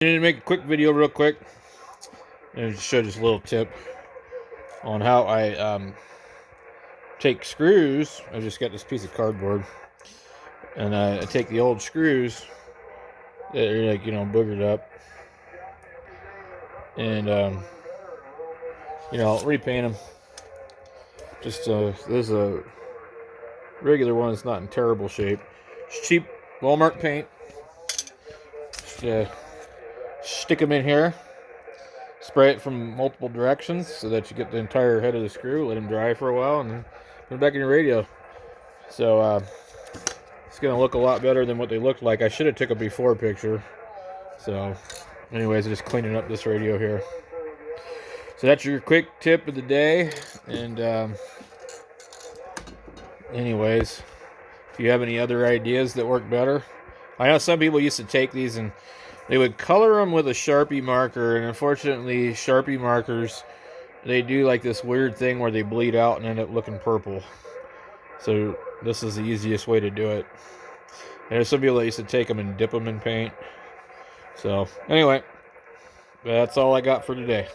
I need to make a quick video real quick and show just a little tip on how I take screws. I just got this piece of cardboard and I take the old screws that are like, boogered up and repaint them. Just there's a regular one that's not in terrible shape. It's cheap Walmart paint. Just, stick them in here. Spray it from multiple directions so that you get the entire head of the screw. Let them dry for a while and then put them back in your radio. So it's going to look a lot better than what they looked like. I should have took a before picture. So anyways, I'm just cleaning up this radio here. So that's your quick tip of the day. And anyways, if you have any other ideas that work better. I know some people used to take these and they would color them with a Sharpie marker, and unfortunately Sharpie markers, they do like this weird thing where they bleed out and end up looking purple. So this is the easiest way to do it. And there's some people that used to take them and dip them in paint. So anyway, that's all I got for today.